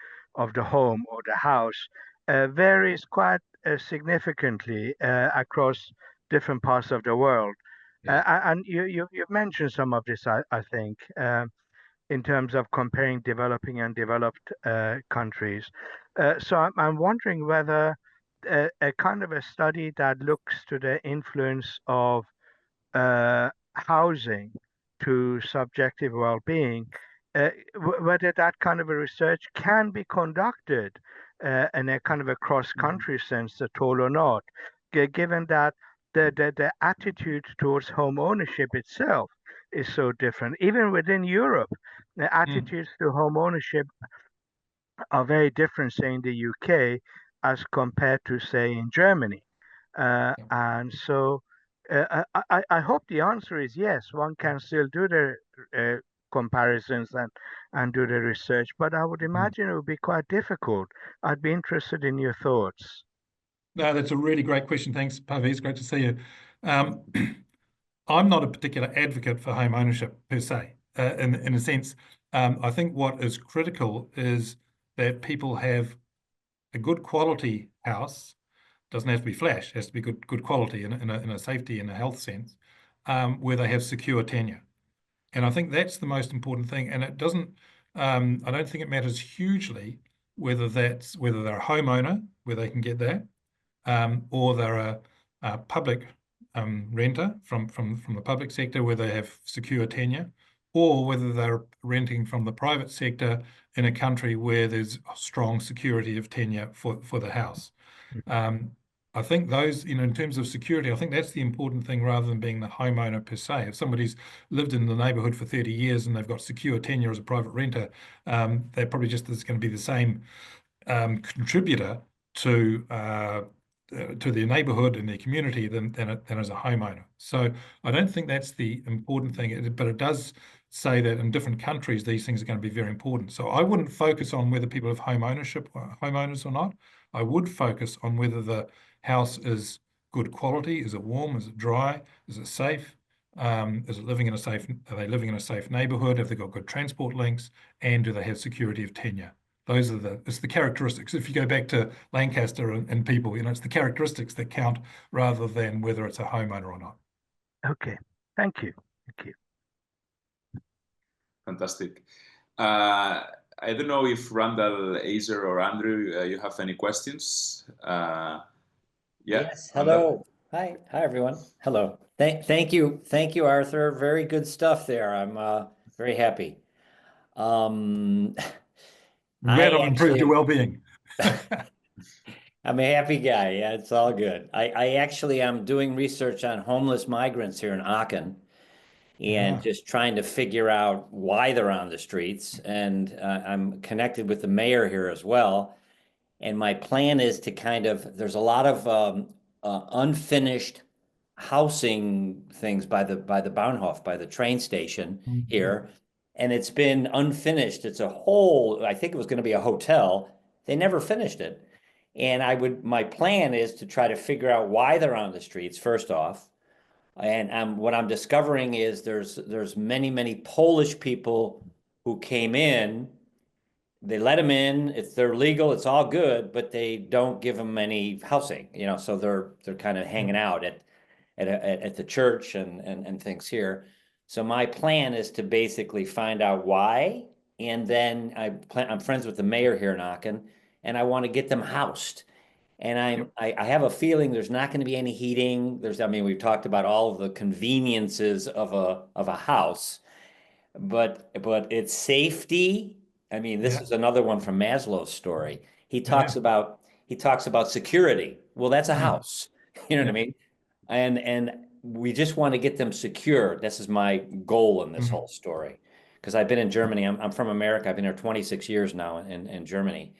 home or the house varies quite significantly across different parts of the world. And you've mentioned some of this, I think, in terms of comparing developing and developed countries. So I'm wondering whether a kind of a study that looks to the influence of housing to subjective well-being, whether that kind of a research can be conducted in a kind of a cross-country sense at all or not, given that the attitude towards home ownership itself is so different. Even within Europe, the attitudes to home ownership are very different, say, in the UK as compared to, say, in Germany. And so I hope the answer is yes, one can still do the comparisons and do the research, but I would imagine it would be quite difficult. I'd be interested in your thoughts. No, that's a really great question. Thanks, Parvis. Great to see you. I'm not a particular advocate for home ownership per se. In a sense, I think what is critical is that people have a good quality house doesn't have to be flash, it has to be good quality in a safety and a health sense, where they have secure tenure. And I think that's the most important thing. And it doesn't, I don't think it matters hugely whether they're a homeowner, where they can get that, or they're a public renter from the public sector, where they have secure tenure, or whether they're renting from the private sector in a country where there's strong security of tenure for the house. I think those, in terms of security, I think that's the important thing rather than being the homeowner per se. If somebody's lived in the neighbourhood for 30 years and they've got secure tenure as a private renter, they're probably just going to be the same contributor to their neighbourhood and their community than as a homeowner. So I don't think that's the important thing, but it does say that in different countries these things are going to be very important. So I wouldn't focus on whether people have homeowners or not. I would focus on whether the house is good quality, is it warm, is it dry, is it safe, are they living in a safe neighbourhood, have they got good transport links, and do they have security of tenure? It's the characteristics. If you go back to Lancaster and people, it's the characteristics that count rather than whether it's a homeowner or not. Okay, thank you. Fantastic. I don't know if Randall, Azer, or Andrew, you have any questions? Yes. Hello. Hi, everyone. Hello. Thank you, Arthur. Very good stuff there. I'm very happy. I'm glad I've improved your well-being. I'm a happy guy. Yeah, it's all good. I actually am doing research on homeless migrants here in Aachen, and just trying to figure out why they're on the streets. And I'm connected with the mayor here as well. And my plan is to there's a lot of unfinished housing things by the Bahnhof, by the train station here. And it's been unfinished. It's I think it was going to be a hotel. They never finished it. And my plan is to try to figure out why they're on the streets, first off. And what I'm discovering is there's many Polish people who came in. They let them in. If they're legal, it's all good, but they don't give them any housing, so they're kind of hanging out at the church and things here. So my plan is to basically find out why, and then I'm friends with the mayor here in Aachen, and I want to get them housed. And I have a feeling there's not going to be any heating. We've talked about all of the conveniences of a house, but it's safety. This is another one from Maslow's story. He talks about security. Well, that's a house. You know what I mean? And we just want to get them secure. This is my goal in this whole story. Because I've been in Germany. I'm from America. I've been there 26 years now in Germany.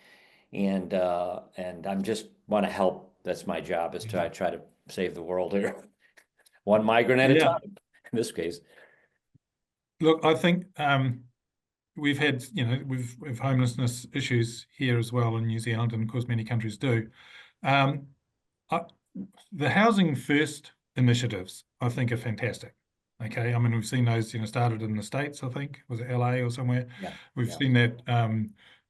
And I'm just want to help. That's my job, is to try to save the world here. One migrant at a time, in this case. Look, I think we've had, we've homelessness issues here as well in New Zealand, and of course many countries do. The Housing First initiatives, I think, are fantastic. Okay, we've seen those, started in the States. I think was it LA or somewhere. We've seen that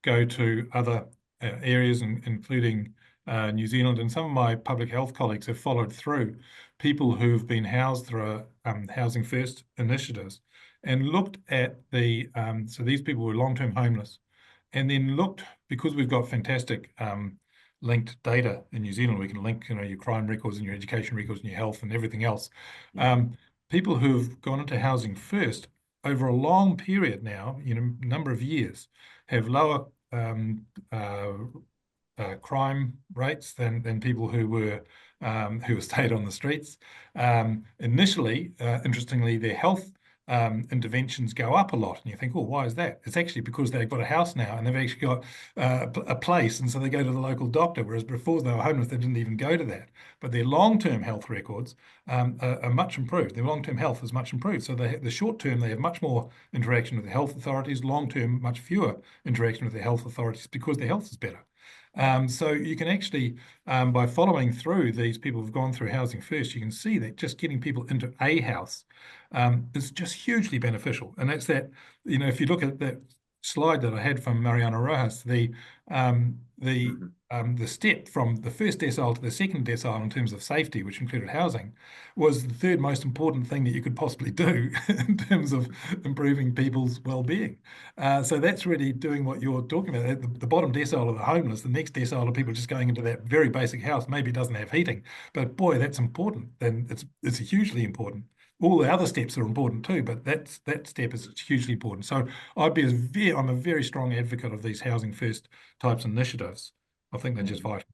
go to other areas, including New Zealand, and some of my public health colleagues have followed through people who've been housed through Housing First initiatives, and looked at so these people were long-term homeless, and then looked, because we've got fantastic linked data in New Zealand, we can link your crime records and your education records and your health and everything else. People who've gone into Housing First over a long period now, number of years, have lower crime rates than people who stayed on the streets. Initially, interestingly, their health interventions go up a lot, and you think, why is that? It's actually because they've got a house now and they've actually got a place, and so they go to the local doctor, whereas before they were homeless, they didn't even go to that. But their long-term health records are much improved. Their long-term health is much improved. So the short-term, they have much more interaction with the health authorities. Long-term, much fewer interaction with the health authorities, because their health is better. So you can actually, by following through these people who've gone through Housing First, you can see that just getting people into a house is just hugely beneficial. And that's that, if you look at that slide that I had from Mariana Rojas, the the step from the first decile to the second decile in terms of safety, which included housing, was the third most important thing that you could possibly do in terms of improving people's well-being. So that's really doing what you're talking about. The bottom decile of the homeless, the next decile of people just going into that very basic house, maybe doesn't have heating, but boy, that's important. Then it's hugely important. All the other steps are important too, but that step is hugely important. So I'm a very strong advocate of these housing first types initiatives. I think they're just vital.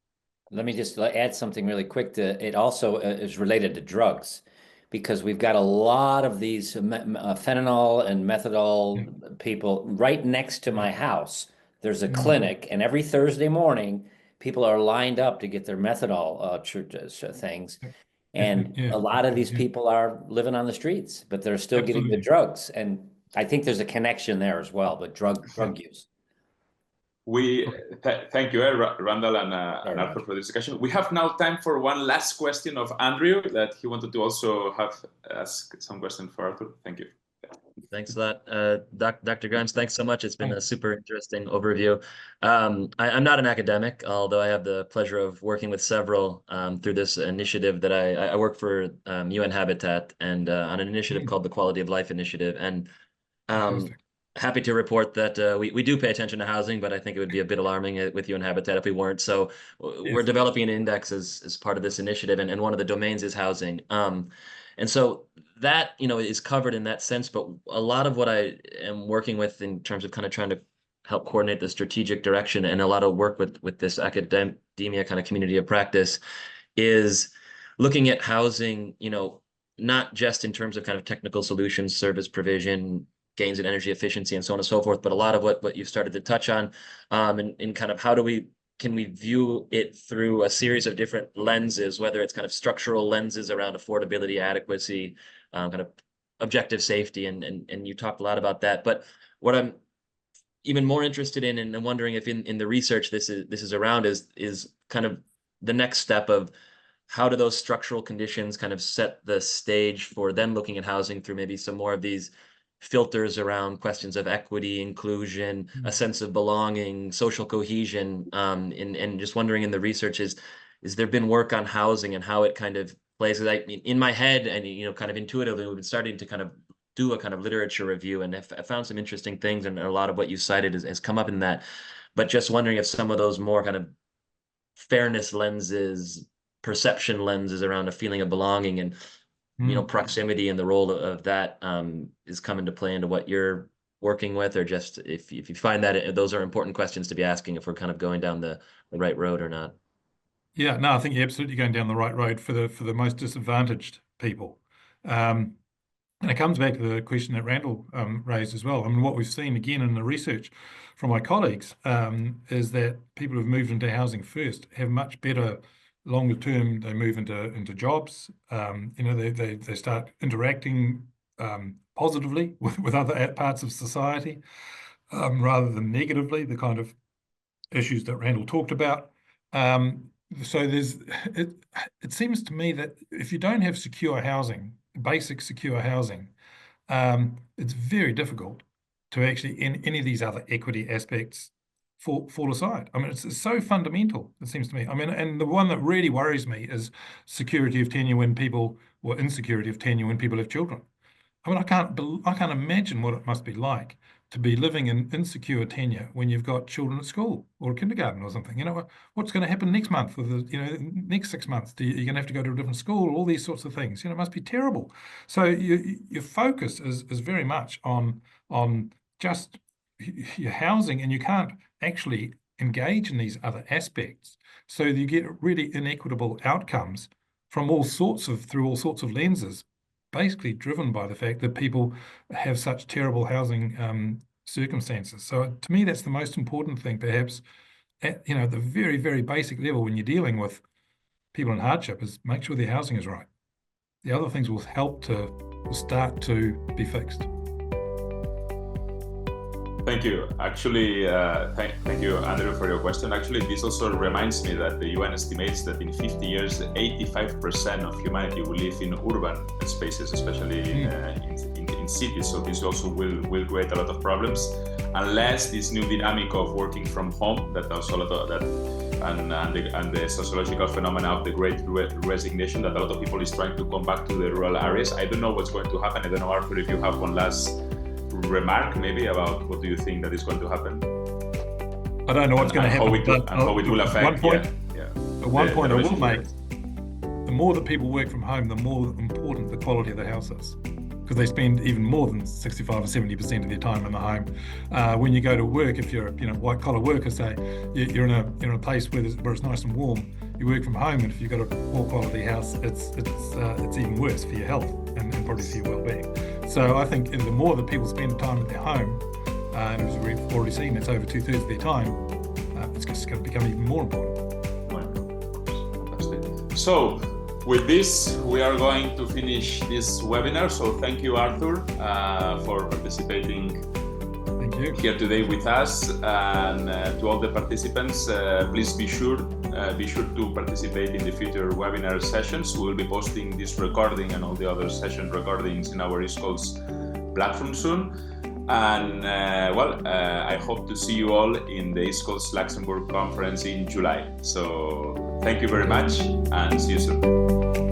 Let me just add something really quick. It also is related to drugs, because we've got a lot of these fentanyl and methadol people right next to my house. There's a clinic, and every Thursday morning, people are lined up to get their methadol things. And a lot of these people are living on the streets, but they're still getting the drugs. And I think there's a connection there as well, but drug use. Thank you, Randall and Arthur, for the discussion. We have now time for one last question of Andrew that he wanted to also ask some question for Arthur. Thank you. Thanks a lot, Dr. Grimes. Thanks so much. It's been a super interesting overview. I'm not an academic, although I have the pleasure of working with several through this initiative that I work for UN Habitat and on an initiative called the Quality of Life Initiative. And happy to report that we do pay attention to housing, but I think it would be a bit alarming with UN Habitat if we weren't. So we're developing an index as part of this initiative, and one of the domains is housing. And so that, is covered in that sense, but a lot of what I am working with in terms of kind of trying to help coordinate the strategic direction and a lot of work with this academia kind of community of practice is looking at housing, not just in terms of kind of technical solutions, service provision, gains in energy efficiency, and so on and so forth, but a lot of what you've started to touch on in kind of can we view it through a series of different lenses, whether it's kind of structural lenses around affordability, adequacy, kind of objective safety, and you talked a lot about that. But what I'm even more interested in, and I'm wondering if in the research this is around, is kind of the next step of how do those structural conditions kind of set the stage for then looking at housing through maybe some more of these filters around questions of equity, inclusion, a sense of belonging, social cohesion, and just wondering in the research is there been work on housing and how it kind of plays? In my head, and kind of intuitively, we've been starting to kind of do a kind of literature review, and I found some interesting things, and a lot of what you cited has come up in that. But just wondering if some of those more kind of fairness lenses, perception lenses around a feeling of belonging and proximity and the role of that is coming to play into what you're working with, or just if you find that those are important questions to be asking if we're kind of going down the right road or not. Yeah, no, I think you're absolutely going down the right road for the most disadvantaged people. And it comes back to the question that Randall raised as well. I mean, what we've seen again in the research from my colleagues is that people who've moved into housing first have much better longer term. They move into jobs. They start interacting positively with other parts of society rather than negatively, the kind of issues that Randall talked about. So it seems to me that if you don't have secure housing, basic secure housing, it's very difficult to actually in any of these other equity aspects fall aside. I mean, it's so fundamental, it seems to me. I mean, and the one that really worries me is security of tenure insecurity of tenure when people have children. I mean, I can't imagine what it must be like to be living in insecure tenure when you've got children at school or kindergarten or something. What's going to happen next month with next 6 months? You're going to have to go to a different school, all these sorts of things. It must be terrible. So your focus is very much on just your housing, and you can't actually engage in these other aspects. So you get really inequitable outcomes through all sorts of lenses, basically driven by the fact that people have such terrible housing circumstances. So to me, that's the most important thing, perhaps, at the very, very basic level when you're dealing with people in hardship, is make sure their housing is right. The other things will help to start to be fixed. Thank you. Actually, thank you, Andrew, for your question. Actually, this also reminds me that the UN estimates that in 50 years, 85% of humanity will live in urban spaces, especially in cities. So this also will create a lot of problems, unless this new dynamic of working from home, that also that and the sociological phenomena of the Great Resignation, that a lot of people is trying to come back to the rural areas. I don't know what's going to happen. I don't know, Arthur, if you have one last remark maybe about what do you think that is going to happen? I don't know what's going to happen, how it will affect. One point I will make, the more that people work from home, the more important the quality of the house is, because they spend even more than 65 or 70% of their time in the home. When you go to work, if you're white collar worker, say you're in a place where it's nice and warm, you work from home, and if you've got a poor quality house, it's even worse for your health and probably for your well-being. So I think the more that people spend time at their home, and as we've already seen, it's over 2/3 of their time, it's just going to become even more important. Fantastic. So with this, we are going to finish this webinar. So thank you, Arthur, for participating here today with us, and to all the participants, please be sure to participate in the future webinar sessions. We will be posting this recording and all the other session recordings in our ISQOLS platform soon. And I hope to see you all in the ISQOLS Luxembourg conference in July. So thank you very much, and see you soon.